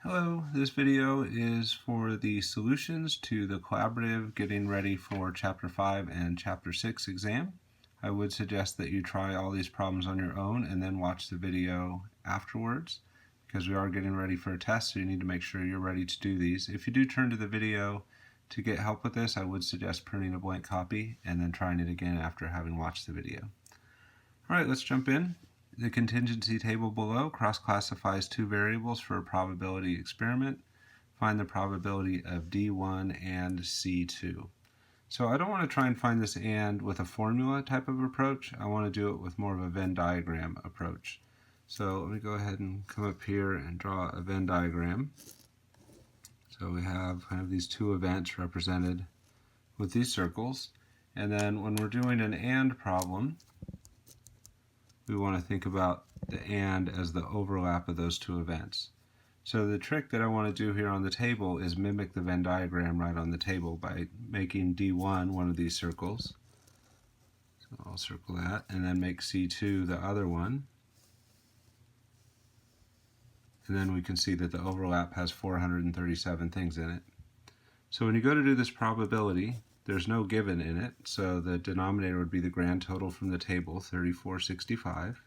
Hello, this video is for the solutions to the collaborative getting ready for Chapter 5 and Chapter 6 exam. I would suggest that you try all these problems on your own and then watch the video afterwards because we are getting ready for a test, so you need to make sure you're ready to do these. If you do turn to the video to get help with this, I would suggest printing a blank copy and then trying it again after having watched the video. Alright, let's jump in. The contingency table below cross-classifies two variables for a probability experiment. Find the probability of D1 and C2. So I don't want to try and find this and with a formula type of approach. I want to do it with more of a Venn diagram approach. So let me go ahead and come up here and draw a Venn diagram. So we have kind of these two events represented with these circles. And then when we're doing an AND problem, we want to think about the AND as the overlap of those two events. So the trick that I want to do here on the table is mimic the Venn diagram right on the table by making D1 one of these circles. So I'll circle that and then make C2 the other one. And then we can see that the overlap has 437 things in it. So when you go to do this probability, there's no given in it, so the denominator would be the grand total from the table, 3465.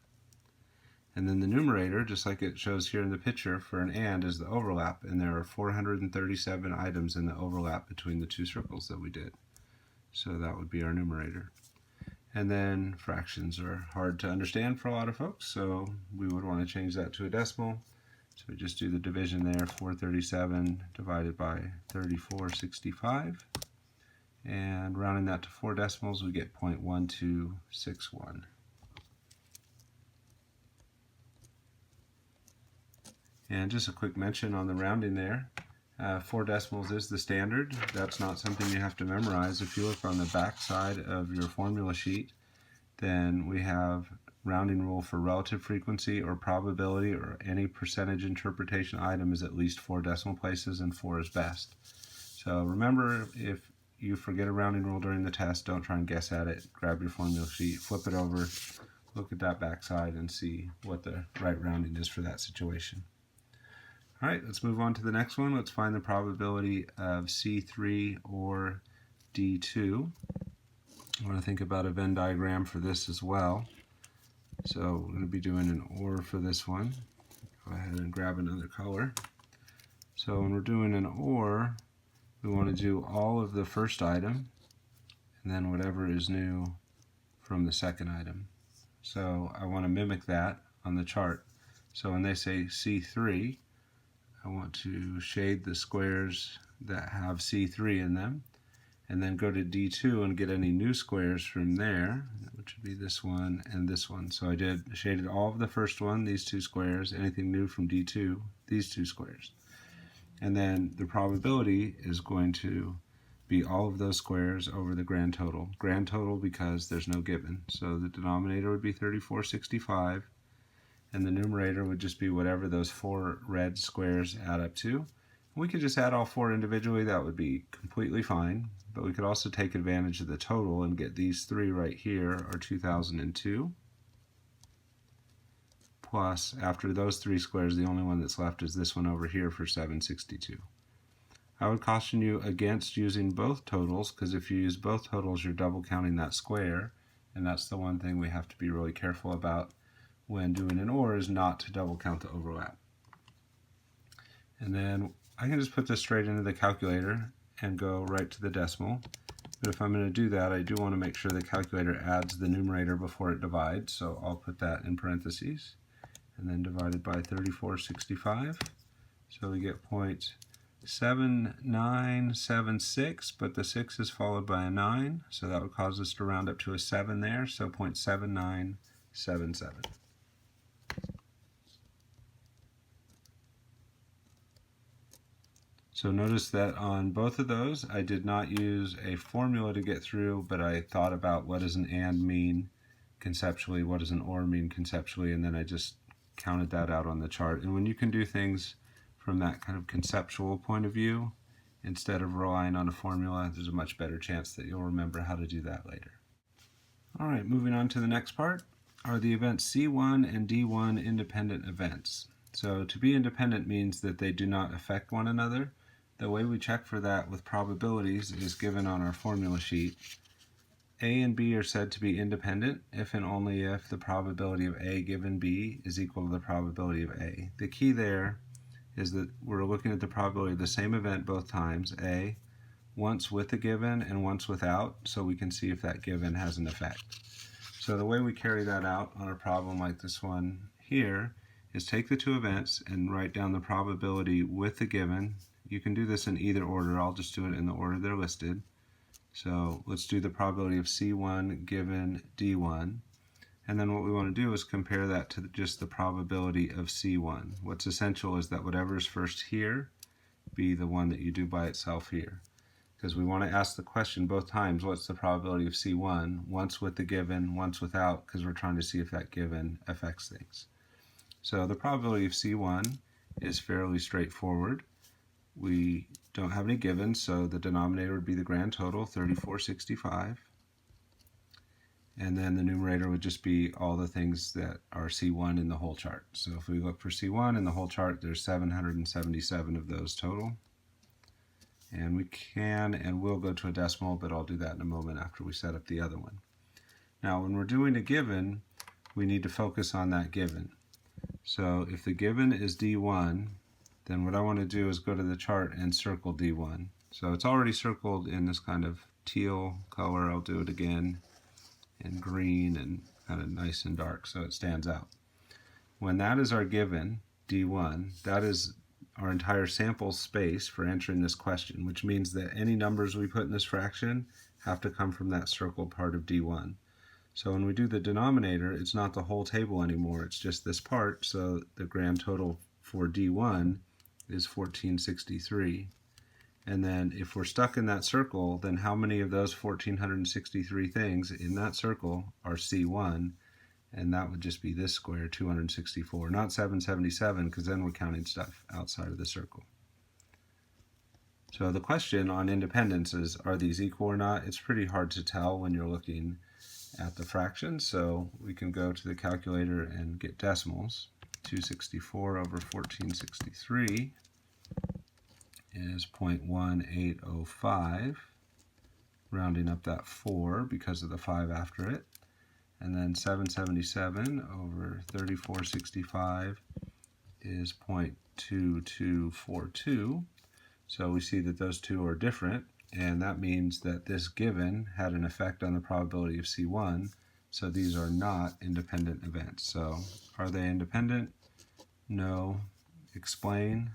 And then the numerator, just like it shows here in the picture for an AND, is the overlap, and there are 437 items in the overlap between the two circles that we did. So that would be our numerator. And then fractions are hard to understand for a lot of folks, so we would want to change that to a decimal. So we just do the division there, 437 divided by 3465. And rounding that to 4 decimals, we get 0.1261. And just a quick mention on the rounding there, 4 decimals is the standard. That's not something you have to memorize. If you look on the back side of your formula sheet, then we have rounding rule for relative frequency or probability or any percentage interpretation item is at least 4 decimal places, and 4 is best. So remember, if you forget a rounding rule during the test, don't try and guess at it. Grab your formula sheet, flip it over, look at that back side and see what the right rounding is for that situation. Alright, let's move on to the next one. Let's find the probability of C3 or D2. I want to think about a Venn diagram for this as well. So we're going to be doing an OR for this one. Go ahead and grab another color. So when we're doing an OR, we want to do all of the first item and then whatever is new from the second item. So I want to mimic that on the chart. So when they say C3, I want to shade the squares that have C3 in them and then go to D2 and get any new squares from there, which would be this one and this one. So I shaded all of the first one, these two squares, anything new from D2, these two squares. And then the probability is going to be all of those squares over the grand total. Grand total because there's no given. So the denominator would be 3465, and the numerator would just be whatever those 4 red squares add up to. We could just add all 4 individually, that would be completely fine. But we could also take advantage of the total and get these 3 right here are 2002. Plus, after those 3 squares, the only one that's left is this one over here for 762. I would caution you against using both totals, because if you use both totals, you're double counting that square, and that's the one thing we have to be really careful about when doing an OR, is not to double count the overlap. And then I can just put this straight into the calculator and go right to the decimal. But if I'm going to do that, I do want to make sure the calculator adds the numerator before it divides, so I'll put that in parentheses. And then divided by 3465. So we get 0.7976, but the 6 is followed by a 9, so that would cause us to round up to a 7 there, so 0.7977. So notice that on both of those, I did not use a formula to get through, but I thought about what does an AND mean conceptually, what does an OR mean conceptually, and then I just counted that out on the chart. And when you can do things from that kind of conceptual point of view, instead of relying on a formula, there's a much better chance that you'll remember how to do that later. Alright, moving on to the next part. Are the events C1 and D1 independent events? So to be independent means that they do not affect one another. The way we check for that with probabilities is given on our formula sheet. A and B are said to be independent if and only if the probability of A given B is equal to the probability of A. The key there is that we're looking at the probability of the same event both times, A, once with the given and once without, so we can see if that given has an effect. So the way we carry that out on a problem like this one here is take the two events and write down the probability with the given. You can do this in either order. I'll just do it in the order they're listed. So let's do the probability of C1 given D1. And then what we want to do is compare that to just the probability of C1. What's essential is that whatever's first here be the one that you do by itself here. Because we want to ask the question both times, what's the probability of C1, once with the given, once without, because we're trying to see if that given affects things. So the probability of C1 is fairly straightforward. We don't have any givens, so the denominator would be the grand total, 3465. And then the numerator would just be all the things that are C1 in the whole chart. So if we look for C1 in the whole chart, there's 777 of those total. And we can and will go to a decimal, but I'll do that in a moment after we set up the other one. Now, when we're doing a given, we need to focus on that given. So if the given is D1, then what I want to do is go to the chart and circle D1. So it's already circled in this kind of teal color. I'll do it again in green and kind of nice and dark so it stands out. When that is our given, D1, that is our entire sample space for answering this question, which means that any numbers we put in this fraction have to come from that circled part of D1. So when we do the denominator, it's not the whole table anymore, it's just this part, so the grand total for D1 is 1463. And then if we're stuck in that circle, then how many of those 1463 things in that circle are C1? And that would just be this square, 264, not 777, because then we're counting stuff outside of the circle. So the question on independence is, are these equal or not? It's pretty hard to tell when you're looking at the fractions, so we can go to the calculator and get decimals. 264 over 1463 is 0.1805, rounding up that 4 because of the 5 after it. And then 777 over 3465 is 0.2242. So we see that those two are different, and that means that this given had an effect on the probability of C1, so these are not independent events. So are they independent? No. Explain.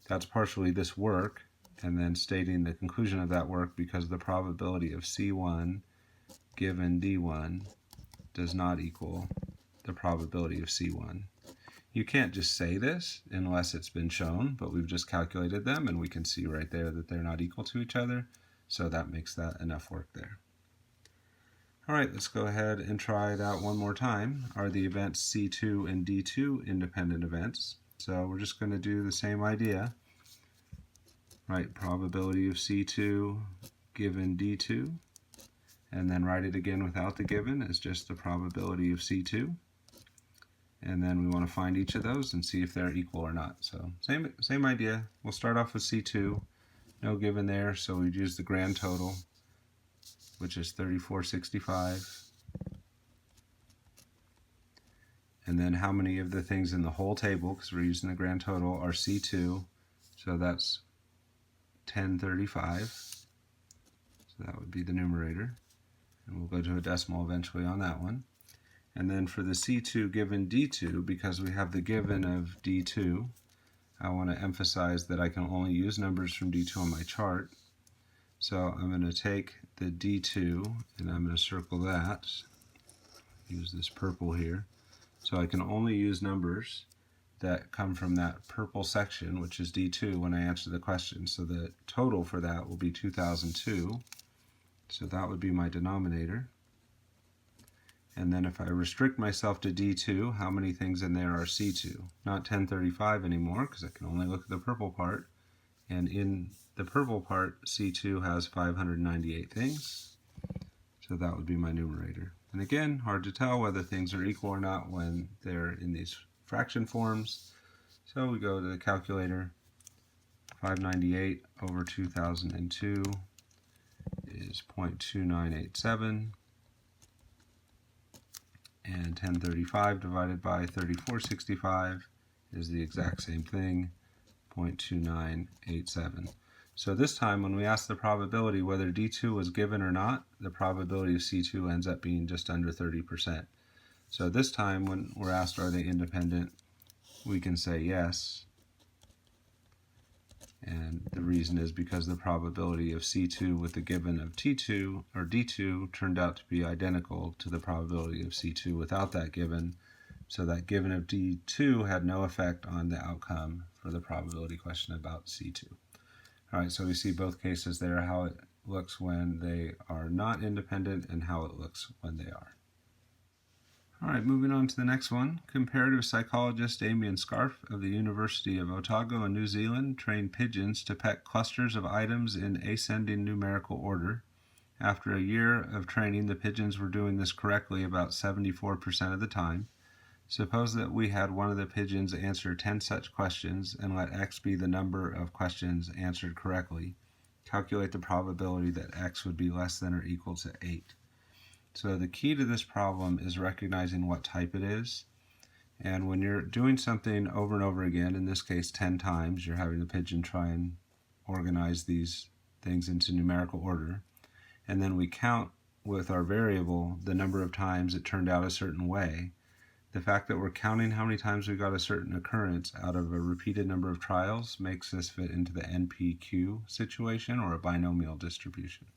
That's partially this work, and then stating the conclusion of that work because the probability of C1 given D1 does not equal the probability of C1. You can't just say this unless it's been shown, but we've just calculated them and we can see right there that they're not equal to each other, so that makes that enough work there. All right, let's go ahead and try that one more time. Are the events C2 and D2 independent events? So we're just going to do the same idea. Right, probability of C2 given D2. And then write it again without the given as just the probability of C2. And then we want to find each of those and see if they're equal or not. So same idea. We'll start off with C2. No given there, so we'd use the grand total, which is 3465. And then how many of the things in the whole table, because we're using the grand total, are C2. So that's 1035. So that would be the numerator. And we'll go to a decimal eventually on that one. And then for the C2 given D2, because we have the given of D2, I want to emphasize that I can only use numbers from D2 on my chart. So I'm going to take the D2 and I'm going to circle that. Use this purple here. So I can only use numbers that come from that purple section, which is D2, when I answer the question. So the total for that will be 2002. So that would be my denominator. And then if I restrict myself to D2, how many things in there are C2? Not 1035 anymore, because I can only look at the purple part. And in the purple part, C2 has 598 things. So that would be my numerator. And again, hard to tell whether things are equal or not when they're in these fraction forms. So we go to the calculator. 598 over 2002 is 0.2987, and 1035 divided by 3465 is the exact same thing, 0.2987. So this time when we ask the probability whether D2 was given or not, the probability of C2 ends up being just under 30%. So this time when we're asked are they independent, we can say yes. And the reason is because the probability of C2 with the given of T2 or D2 turned out to be identical to the probability of C2 without that given. So that given of D2 had no effect on the outcome for the probability question about C2. All right, so we see both cases there, how it looks when they are not independent and how it looks when they are. All right, moving on to the next one. Comparative psychologist Damien Scarf of the University of Otago in New Zealand trained pigeons to peck clusters of items in ascending numerical order. After a year of training, the pigeons were doing this correctly about 74% of the time. Suppose that we had one of the pigeons answer 10 such questions and let x be the number of questions answered correctly. Calculate the probability that x would be less than or equal to 8. So the key to this problem is recognizing what type it is. And when you're doing something over and over again, in this case 10 times, you're having the pigeon try and organize these things into numerical order. And then we count with our variable the number of times it turned out a certain way. The fact that we're counting how many times we got a certain occurrence out of a repeated number of trials makes this fit into the NPQ situation, or a binomial distribution.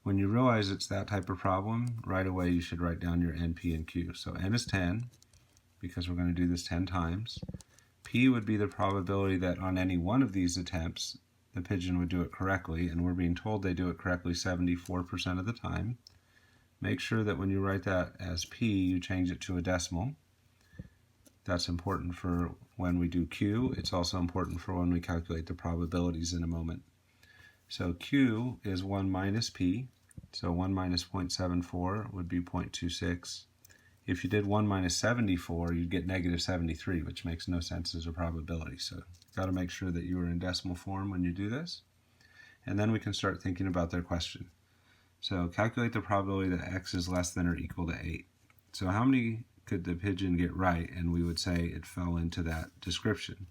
When you realize it's that type of problem, right away you should write down your N, P, and Q. So N is 10, because we're going to do this 10 times. P would be the probability that on any one of these attempts, the pigeon would do it correctly, and we're being told they do it correctly 74% of the time. Make sure that when you write that as P, you change it to a decimal. That's important for when we do Q. It's also important for when we calculate the probabilities in a moment. So Q is 1 minus P. So 1 minus 0.74 would be 0.26. If you did 1 minus 74, you'd get negative 73, which makes no sense as a probability. So you've got to make sure that you are in decimal form when you do this. And then we can start thinking about their question. So calculate the probability that x is less than or equal to 8. So how many could the pigeon get right? And we would say it fell into that description.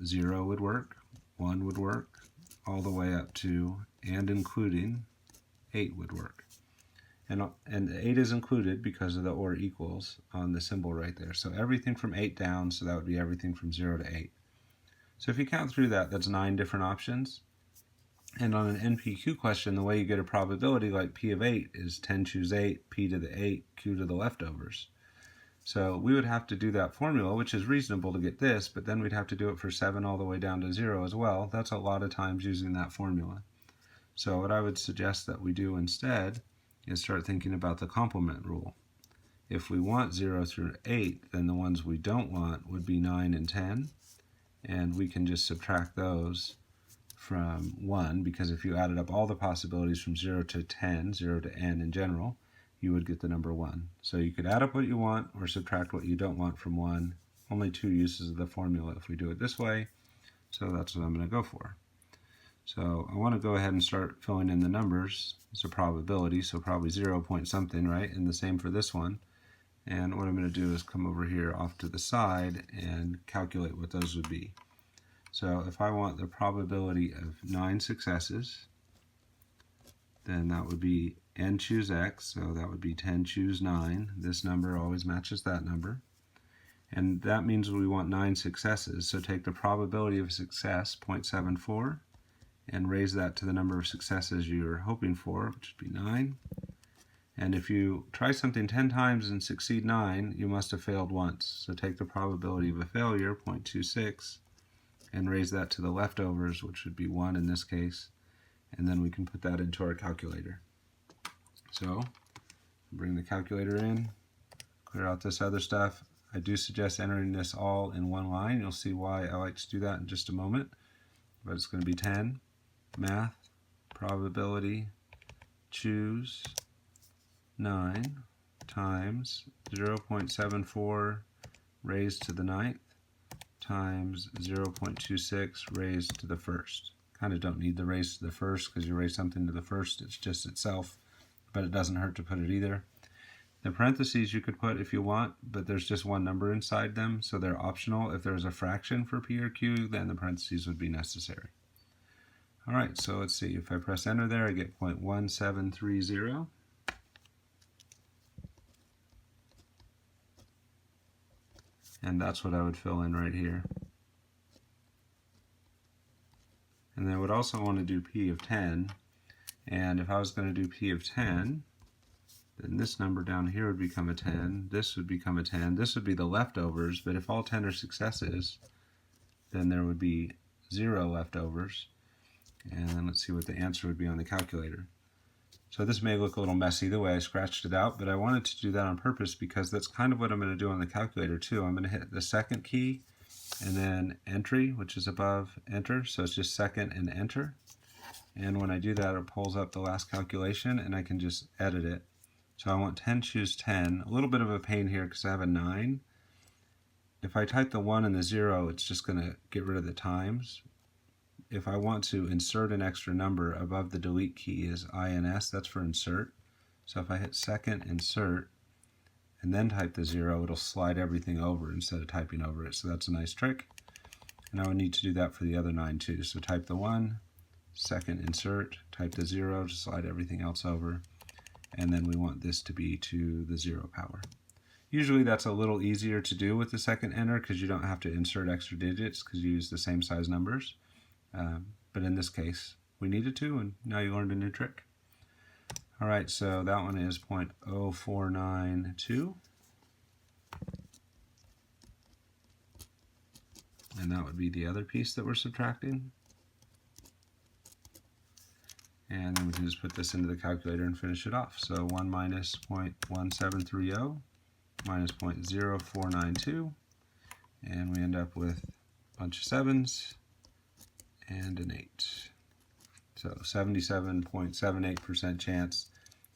0 would work, 1 would work, all the way up to and including 8 would work. And 8 is included because of the or equals on the symbol right there. So everything from 8 down, so that would be everything from 0 to 8. So if you count through that, that's 9 different options. And on an NPQ question, the way you get a probability like P of 8 is 10 choose 8, P to the 8, Q to the leftovers. So we would have to do that formula, which is reasonable to get this, but then we'd have to do it for 7 all the way down to 0 as well. That's a lot of times using that formula. So what I would suggest that we do instead is start thinking about the complement rule. If we want 0 through 8, then the ones we don't want would be 9 and 10, and we can just subtract those from 1, because if you added up all the possibilities from 0 to 10, 0 to n in general, you would get the number 1. So you could add up what you want or subtract what you don't want from 1. Only 2 uses of the formula if we do it this way, so that's what I'm going to go for. So I want to go ahead and start filling in the numbers. It's a probability, so probably 0 point something, right? And the same for this one. And what I'm going to do is come over here off to the side and calculate what those would be. So if I want the probability of 9 successes, then that would be n choose x, so that would be 10 choose 9. This number always matches that number. And that means we want 9 successes, so take the probability of success, 0.74, and raise that to the number of successes you're hoping for, which would be 9. And if you try something 10 times and succeed 9, you must have failed once. So take the probability of a failure, 0.26, and raise that to the leftovers, which would be 1 in this case, and then we can put that into our calculator. So bring the calculator in, clear out this other stuff. I do suggest entering this all in one line. You'll see why I like to do that in just a moment. But it's going to be 10, math, probability, choose, 9 times 0.74 raised to the 9th times 0.26 raised to the first. Kind of don't need the raised to the first because you raise something to the first, it's just itself, but it doesn't hurt to put it either. The parentheses you could put if you want, but there's just one number inside them, so they're optional. If there's a fraction for P or Q, then the parentheses would be necessary. All right, so let's see. If I press enter there, I get 0.1730. And that's what I would fill in right here. And then I would also want to do P of 10. And if I was going to do P of 10, then this number down here would become a 10. This would become a 10. This would be the leftovers, but if all 10 are successes, then there would be 0 leftovers. And then let's see what the answer would be on the calculator. So this may look a little messy the way I scratched it out, but I wanted to do that on purpose because that's kind of what I'm going to do on the calculator too. I'm going to hit the second key and then entry, which is above enter. So it's just second and enter. And when I do that, it pulls up the last calculation and I can just edit it. So I want 10, choose 10. A little bit of a pain here because I have a 9. If I type the 1 and the 0, it's just going to get rid of the times. If I want to insert an extra number, above the delete key is INS, that's for insert. So if I hit second, insert, and then type the 0, it'll slide everything over instead of typing over it. So that's a nice trick. And I would need to do that for the other 9 too. So type the 1, second, insert, type the 0 to slide everything else over, and then we want this to be to the 0 power. Usually that's a little easier to do with the second enter because you don't have to insert extra digits because you use the same size numbers. But in this case, we needed to, and now you learned a new trick. All right, so that one is 0.0492. And that would be the other piece that we're subtracting. And then we can just put this into the calculator and finish it off. So 1 minus 0.1730 minus 0.0492. And we end up with a bunch of 7s. And an 8. So 77.78% chance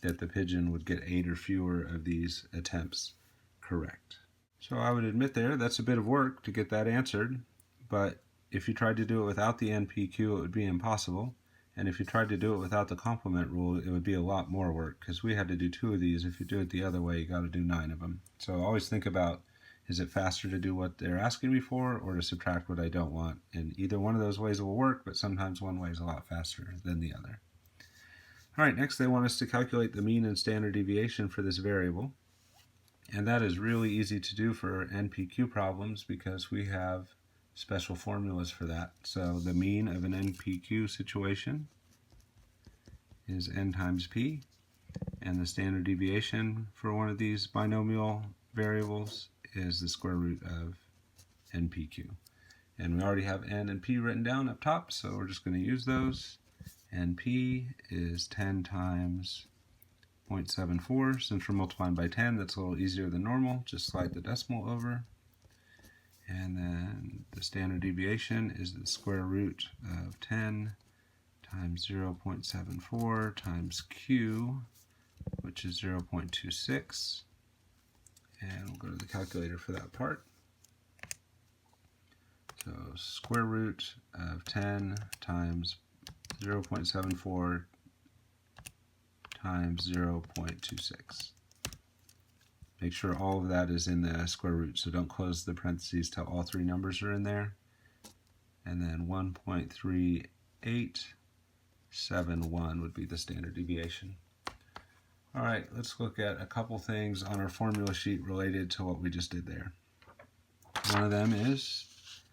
that the pigeon would get 8 or fewer of these attempts correct. So I would admit that's a bit of work to get that answered, but if you tried to do it without the NPQ, it would be impossible. And if you tried to do it without the complement rule, it would be a lot more work because we had to do 2 of these. If you do it the other way, you got to do 9 of them. So always think about, is it faster to do what they're asking me for or to subtract what I don't want? And either one of those ways will work, but sometimes one way is a lot faster than the other. All right, next they want us to calculate the mean and standard deviation for this variable. And that is really easy to do for NPQ problems because we have special formulas for that. So the mean of an NPQ situation is n times p, and the standard deviation for one of these binomial variables is the square root of NPQ. And we already have n and p written down up top, so we're just going to use those. NP is 10 times 0.74. Since we're multiplying by 10, that's a little easier than normal. Just slide the decimal over. And then the standard deviation is the square root of 10 times 0.74 times q, which is 0.26. And we'll go to the calculator for that part. So square root of 10 times 0.74 times 0.26. Make sure all of that is in the square root, so don't close the parentheses till all 3 numbers are in there. And then 1.3871 would be the standard deviation. All right, let's look at a couple things on our formula sheet related to what we just did there. One of them is,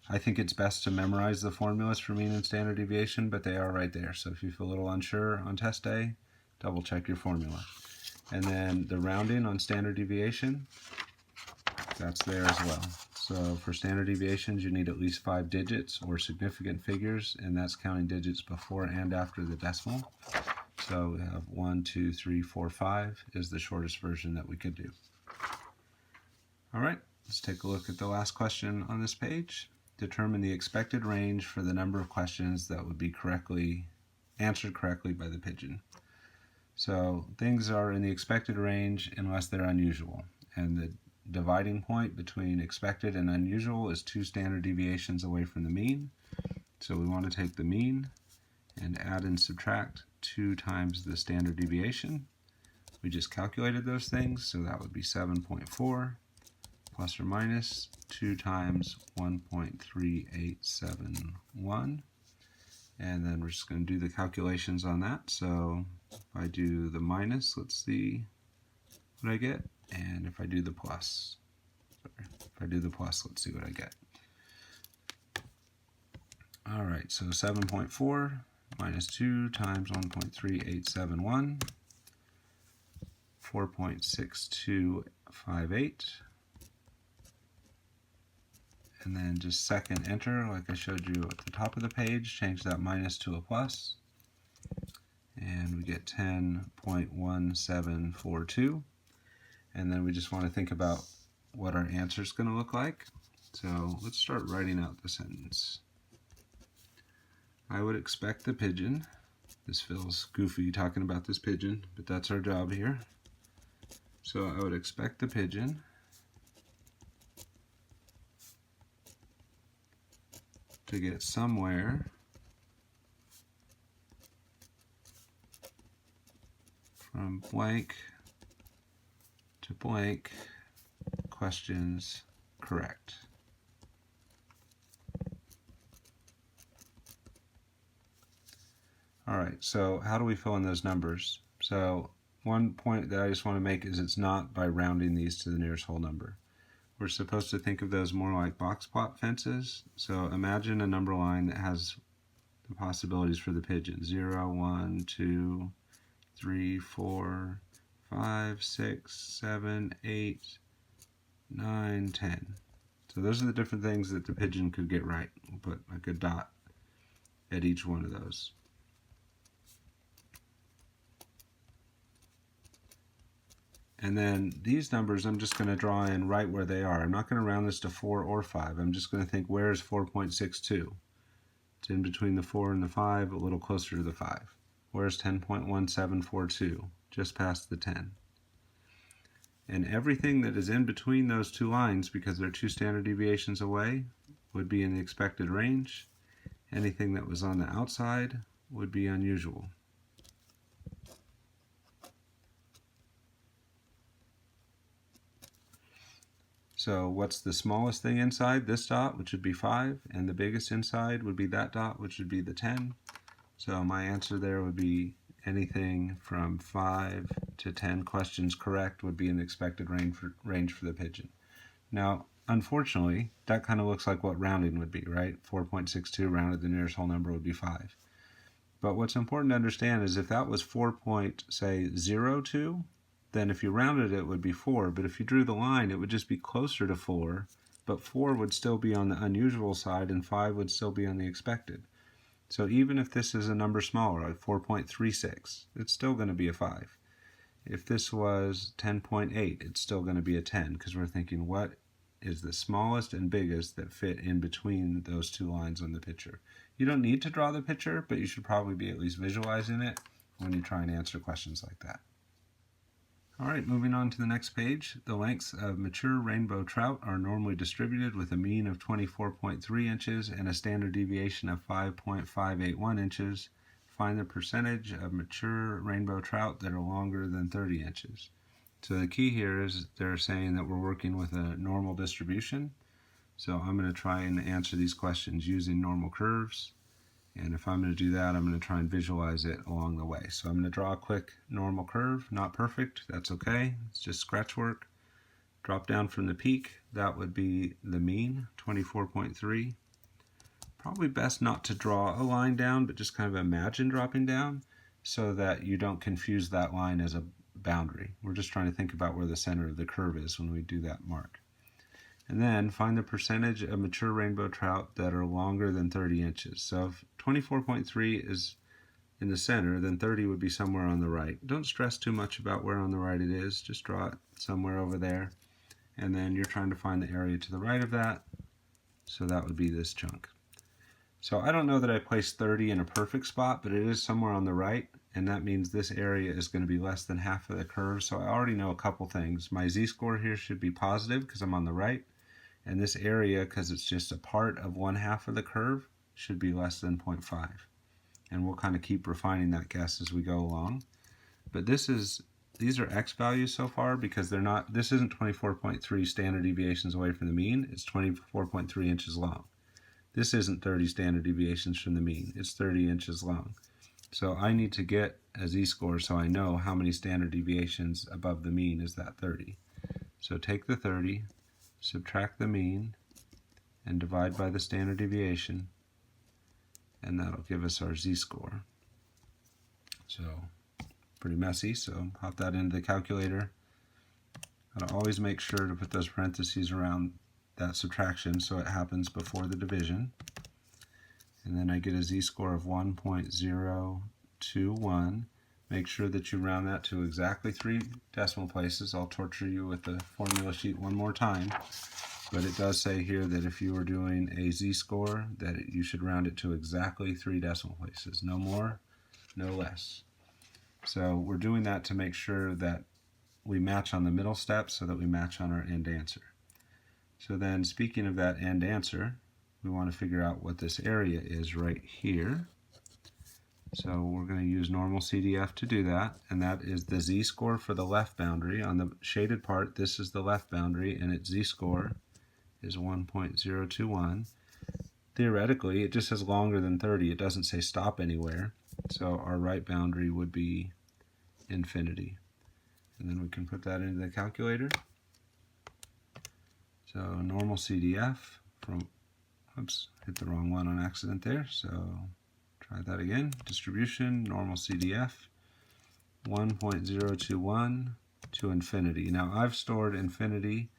I think it's best to memorize the formulas for mean and standard deviation, but they are right there. So if you feel a little unsure on test day, double check your formula. And then the rounding on standard deviation, that's there as well. So for standard deviations, you need at least 5 digits or significant figures, and that's counting digits before and after the decimal. So we have 1, 2, 3, 4, 5 is the shortest version that we could do. All right, let's take a look at the last question on this page. Determine the expected range for the number of questions that would be answered correctly by the pigeon. So things are in the expected range unless they're unusual. And the dividing point between expected and unusual is 2 standard deviations away from the mean. So we want to take the mean and add and subtract 2 times the standard deviation. We just calculated those things, so that would be 7.4 plus or minus 2 times 1.3871. And then we're just going to do the calculations on that. So if I do the minus, let's see what I get. And if I do the plus, let's see what I get. All right, so 7.4 minus 2 times 1.3871, 4.6258. And then just second enter, like I showed you at the top of the page, change that minus to a plus. And we get 10.1742. And then we just want to think about what our answer is going to look like. So let's start writing out the sentence. I would expect the pigeon. This feels goofy talking about this pigeon, but that's our job here. So I would expect the pigeon to get somewhere from blank to blank questions correct. All right, so how do we fill in those numbers? So one point that I just want to make is it's not by rounding these to the nearest whole number. We're supposed to think of those more like box plot fences. So imagine a number line that has the possibilities for the pigeon. 0, 1, 2, 3, 4, 5, 6, 7, 8, 9, 10. So those are the different things that the pigeon could get right. We'll put like a dot at each one of those. And then these numbers I'm just going to draw in right where they are. I'm not going to round this to 4 or 5. I'm just going to think, where is 4.62? It's in between the 4 and the 5, a little closer to the 5. Where's 10.1742? Just past the 10. And everything that is in between those two lines, because they're 2 standard deviations away, would be in the expected range. Anything that was on the outside would be unusual. So what's the smallest thing inside? This dot, which would be 5, and the biggest inside would be that dot, which would be the 10. So my answer there would be anything from 5 to 10 questions correct would be an expected range for the pigeon. Now, unfortunately, that kind of looks like what rounding would be, right? 4.62 rounded, the nearest whole number would be 5. But what's important to understand is if that was 4.02, then if you rounded it would be 4, but if you drew the line it would just be closer to 4, but 4 would still be on the unusual side and 5 would still be on the expected. So even if this is a number smaller, like 4.36, it's still going to be a 5. If this was 10.8, it's still going to be a 10, because we're thinking what is the smallest and biggest that fit in between those two lines on the picture. You don't need to draw the picture, but you should probably be at least visualizing it when you try and answer questions like that. All right, moving on to the next page. The lengths of mature rainbow trout are normally distributed with a mean of 24.3 inches and a standard deviation of 5.581 inches. Find the percentage of mature rainbow trout that are longer than 30 inches. So the key here is they're saying that we're working with a normal distribution. So I'm going to try and answer these questions using normal curves. And if I'm going to do that, I'm going to try and visualize it along the way. So I'm going to draw a quick normal curve, not perfect, that's okay, it's just scratch work. Drop down from the peak, that would be the mean, 24.3. Probably best not to draw a line down, but just kind of imagine dropping down so that you don't confuse that line as a boundary. We're just trying to think about where the center of the curve is when we do that mark. And then find the percentage of mature rainbow trout that are longer than 30 inches. So if 24.3 is in the center, then 30 would be somewhere on the right. Don't stress too much about where on the right it is. Just draw it somewhere over there. And then you're trying to find the area to the right of that. So that would be this chunk. So I don't know that I placed 30 in a perfect spot, but it is somewhere on the right. and that means this area is going to be less than half of the curve. So I already know a couple things. My z-score here should be positive because I'm on the right, and this area, because it's just a part of 1/2 of the curve, should be less than 0.5. And we'll kind of keep refining that guess as we go along. But these are x values so far because they're not, this isn't 24.3 standard deviations away from the mean, it's 24.3 inches long. This isn't 30 standard deviations from the mean, it's 30 inches long. So I need to get a z-score so I know how many standard deviations above the mean is that 30. So take the 30, subtract the mean, and divide by the standard deviation, and that'll give us our z-score. So pretty messy, so pop that into the calculator. I'll always make sure to put those parentheses around that subtraction so it happens before the division. And then I get a z-score of 1.021. Make sure that you round that to exactly 3 decimal places. I'll torture you with the formula sheet one more time. But it does say here that if you were doing a z-score, that you should round it to exactly 3 decimal places. No more, no less. So we're doing that to make sure that we match on the middle step so that we match on our end answer. So then, speaking of that end answer, we want to figure out what this area is right here. So we're going to use normal CDF to do that, and that is the z-score for the left boundary. On the shaded part, this is the left boundary, and its z-score is 1.021. Theoretically, it just says longer than 30. It doesn't say stop anywhere. So our right boundary would be infinity. And then we can put that into the calculator. So normal CDF from, oops, hit the wrong one on accident there. So try that again. Distribution, normal CDF, 1.021 to infinity. Now I've stored infinity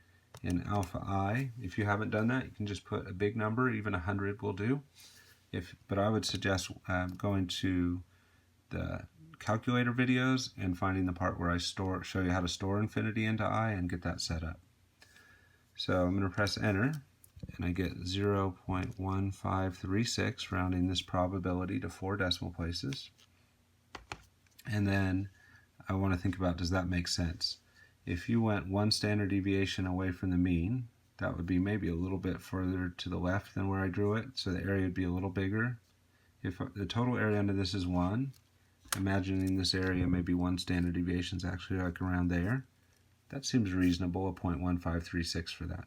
in alpha I. If you haven't done that, you can just put a big number, even 100 will do. But I would suggest going to the calculator videos and finding the part where I show you how to store infinity into I and get that set up. So I'm going to press enter, and I get 0.1536, rounding this probability to 4 decimal places. And then I want to think about, does that make sense? If you went 1 standard deviation away from the mean, that would be maybe a little bit further to the left than where I drew it, so the area would be a little bigger. If the total area under this is 1, imagining this area maybe 1 standard deviation is actually like around there, that seems reasonable, a 0.1536 for that.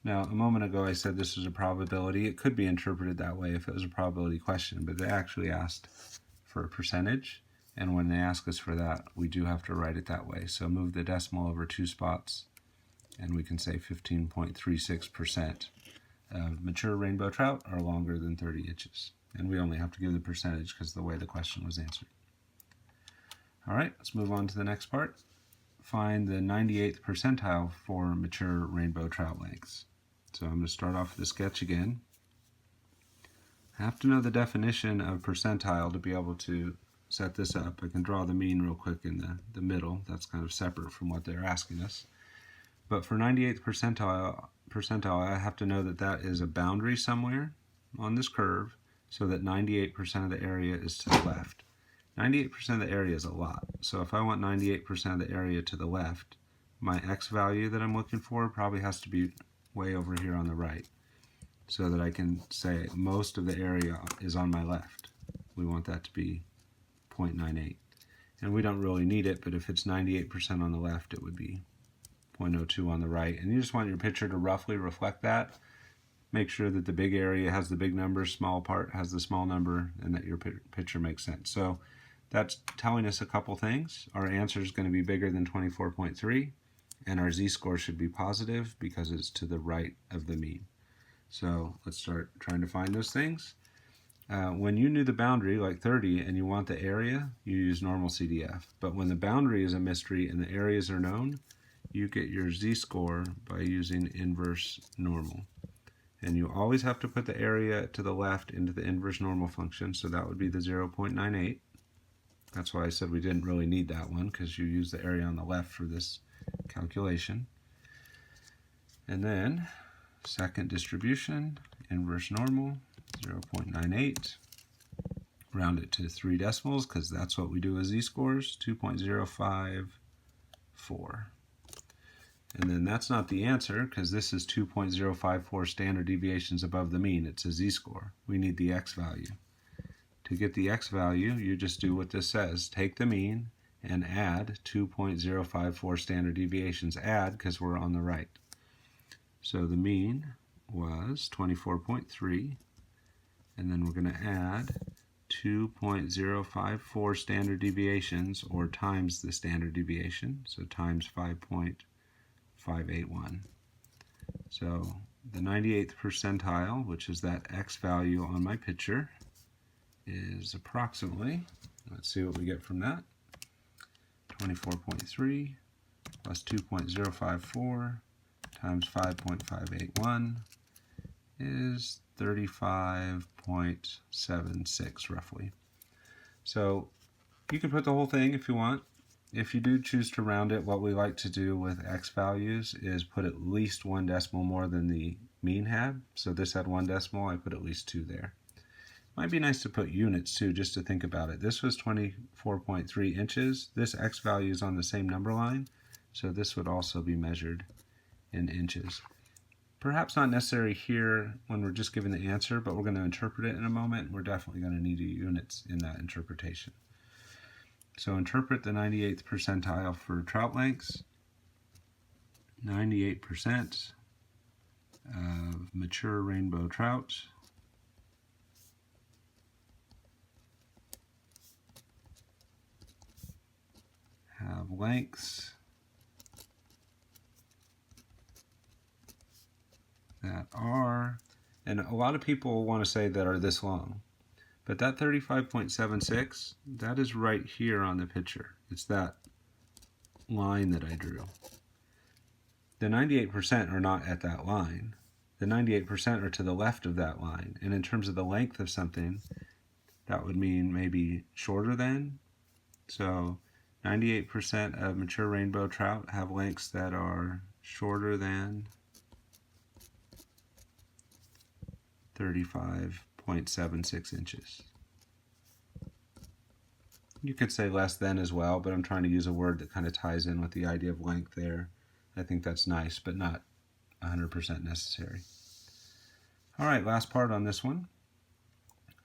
Now, a moment ago I said this was a probability. It could be interpreted that way if it was a probability question, but they actually asked for a percentage, and when they ask us for that, we do have to write it that way. So move the decimal over 2 spots, and we can say 15.36% of mature rainbow trout are longer than 30 inches. And we only have to give the percentage because of the way the question was answered. All right, let's move on to the next part. Find the 98th percentile for mature rainbow trout lengths. So I'm going to start off with the sketch again. I have to know the definition of percentile to be able to set this up. I can draw the mean real quick in the middle. That's kind of separate from what they're asking us. But for 98th percentile, I have to know that that is a boundary somewhere on this curve so that 98% of the area is to the left. 98% of the area is a lot. So if I want 98% of the area to the left, my x value that I'm looking for probably has to be way over here on the right so that I can say most of the area is on my left. We want that to be 0.98. And we don't really need it, but if it's 98% on the left, it would be 0.02 on the right. And you just want your picture to roughly reflect that. Make sure that the big area has the big number, small part has the small number, and that your picture makes sense. So that's telling us a couple things. Our answer is going to be bigger than 24.3, and our z-score should be positive because it's to the right of the mean. So let's start trying to find those things. When you knew the boundary, like 30, and you want the area, you use normal CDF. But when the boundary is a mystery and the areas are known, you get your z-score by using inverse normal. And you always have to put the area to the left into the inverse normal function, so that would be the 0.98. That's why I said we didn't really need that one, because you use the area on the left for this calculation. And then, second distribution, inverse normal, 0.98. round it to 3 decimals because that's what we do with z-scores, 2.054. And then that's not the answer because this is 2.054 standard deviations above the mean. It's a z-score. We need the x value. To get the x value, you just do what this says. Take the mean and add 2.054 standard deviations. Add because we're on the right. So the mean was 24.3, and then we're going to add 2.054 standard deviations, or times the standard deviation, so times 5.581. So the 98th percentile, which is that x value on my picture, is approximately, let's see what we get from that, 24.3 plus 2.054 times 5.581 is 35.76 roughly. So you can put the whole thing if you want. If you do choose to round it, what we like to do with x values is put at least 1 decimal more than the mean had. So this had 1 decimal, I put at least 2 there. Might be nice to put units too, just to think about it. This was 24.3 inches. This x value is on the same number line, so this would also be measured in inches. Perhaps not necessary here when we're just given the answer, but we're going to interpret it in a moment. We're definitely going to need units in that interpretation. So interpret the 98th percentile for trout lengths. 98% of mature rainbow trout have lengths that are, and a lot of people want to say that are this long, but that 35.76, that is right here on the picture. It's that line that I drew. The 98% are not at that line. The 98% are to the left of that line, and in terms of the length of something, that would mean maybe shorter than. So 98% of mature rainbow trout have lengths that are shorter than 35.76 inches. You could say less than as well, but I'm trying to use a word that kind of ties in with the idea of length there. I think that's nice, but not 100% necessary. All right, last part on this one.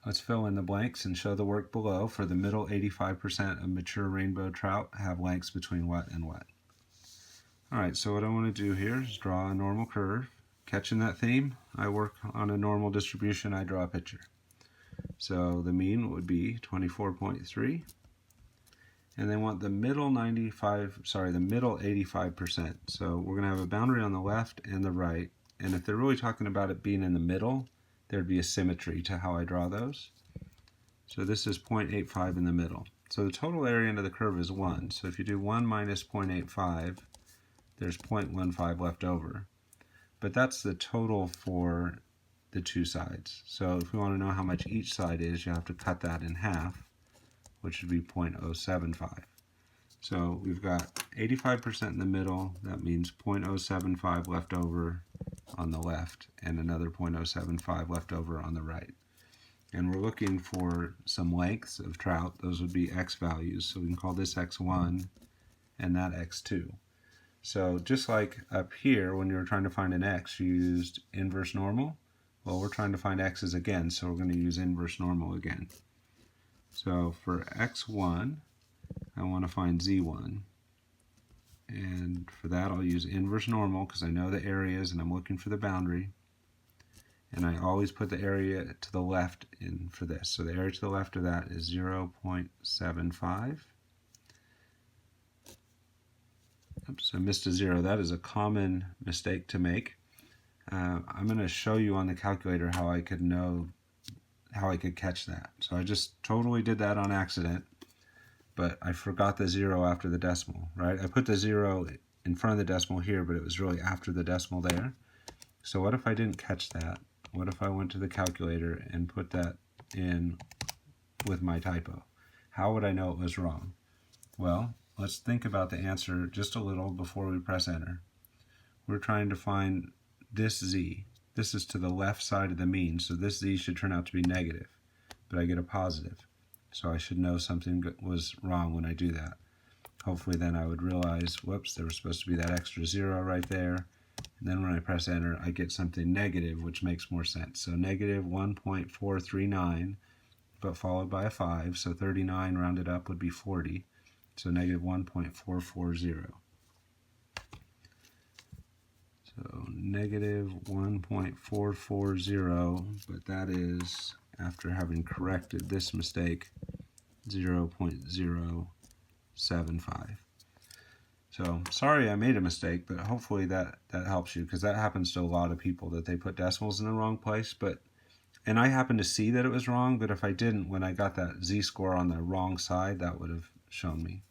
Let's fill in the blanks and show the work below. For the middle 85% of mature rainbow trout have lengths between what and what. All right, so what I want to do here is draw a normal curve. Catching that theme? I work on a normal distribution, I draw a picture. So the mean would be 24.3. And they want the middle 85%. So we're going to have a boundary on the left and the right. And if they're really talking about it being in the middle, there'd be a symmetry to how I draw those. So this is 0.85 in the middle. So the total area under the curve is 1. So if you do 1 minus 0.85, there's 0.15 left over. But that's the total for the two sides. So if we want to know how much each side is, you have to cut that in half, which would be 0.075. So we've got 85% in the middle. That means 0.075 left over on the left and another 0.075 left over on the right. And we're looking for some lengths of trout. Those would be x values. So we can call this x1 and that x2. So just like up here, when you were trying to find an x, you used inverse normal. Well, we're trying to find x's again, so we're going to use inverse normal again. So for x1, I want to find z1. And for that, I'll use inverse normal because I know the areas and I'm looking for the boundary. And I always put the area to the left in for this. So the area to the left of that is 0.75. Oops, I missed a 0. That is a common mistake to make. I'm going to show you on the calculator how I could catch that. So I just totally did that on accident, but I forgot the 0 after the decimal, right? I put the 0 in front of the decimal here, but it was really after the decimal there. So what if I didn't catch that? What if I went to the calculator and put that in with my typo? How would I know it was wrong? Well, let's think about the answer just a little before we press enter. We're trying to find this z. This is to the left side of the mean, so this z should turn out to be negative, but I get a positive. So I should know something was wrong when I do that. Hopefully then I would realize, whoops, there was supposed to be that extra 0 right there. And then when I press enter, I get something negative, which makes more sense. So negative 1.439, but followed by a 5. So 39 rounded up would be 40. So negative 1.440. So negative 1.440, but that is, after having corrected this mistake, 0.075. So sorry I made a mistake, but hopefully that helps you, because that happens to a lot of people, that they put decimals in the wrong place. And I happened to see that it was wrong, but if I didn't, when I got that z-score on the wrong side, that would have shown me.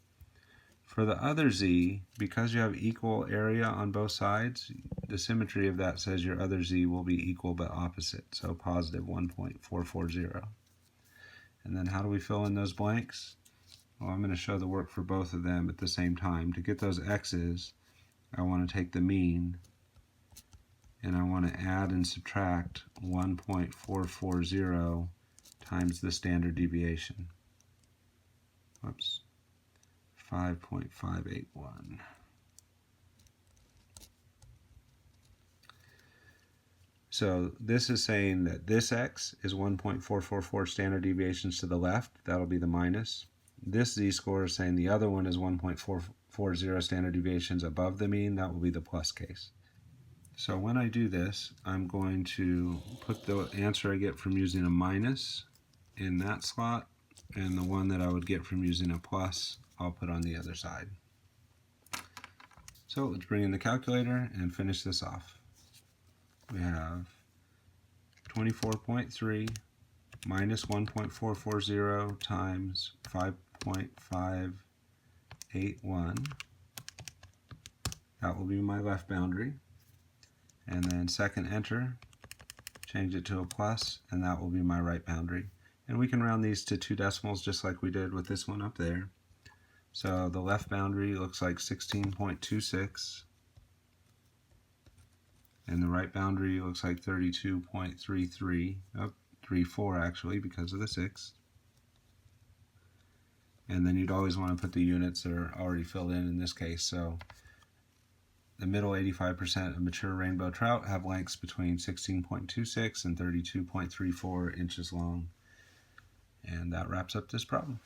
For the other z, because you have equal area on both sides, the symmetry of that says your other z will be equal but opposite, so positive 1.440. And then how do we fill in those blanks? Well, I'm going to show the work for both of them at the same time. To get those x's, I want to take the mean, and I want to add and subtract 1.440 times the standard deviation. Whoops. 5.581. So this is saying that this x is 1.444 standard deviations to the left. That'll be the minus. This z-score is saying the other one is 1.440 standard deviations above the mean. That will be the plus case. So when I do this, I'm going to put the answer I get from using a minus in that slot, and the one that I would get from using a plus I'll put on the other side. So let's bring in the calculator and finish this off. We have 24.3 minus 1.440 times 5.581. That will be my left boundary. And then second enter, change it to a plus, and that will be my right boundary. And we can round these to 2 decimals just like we did with this one up there. So the left boundary looks like 16.26, and the right boundary looks like 32.33, 34 actually because of the 6. And then you'd always want to put the units that are already filled in this case. So the middle 85% of mature rainbow trout have lengths between 16.26 and 32.34 inches long. And that wraps up this problem.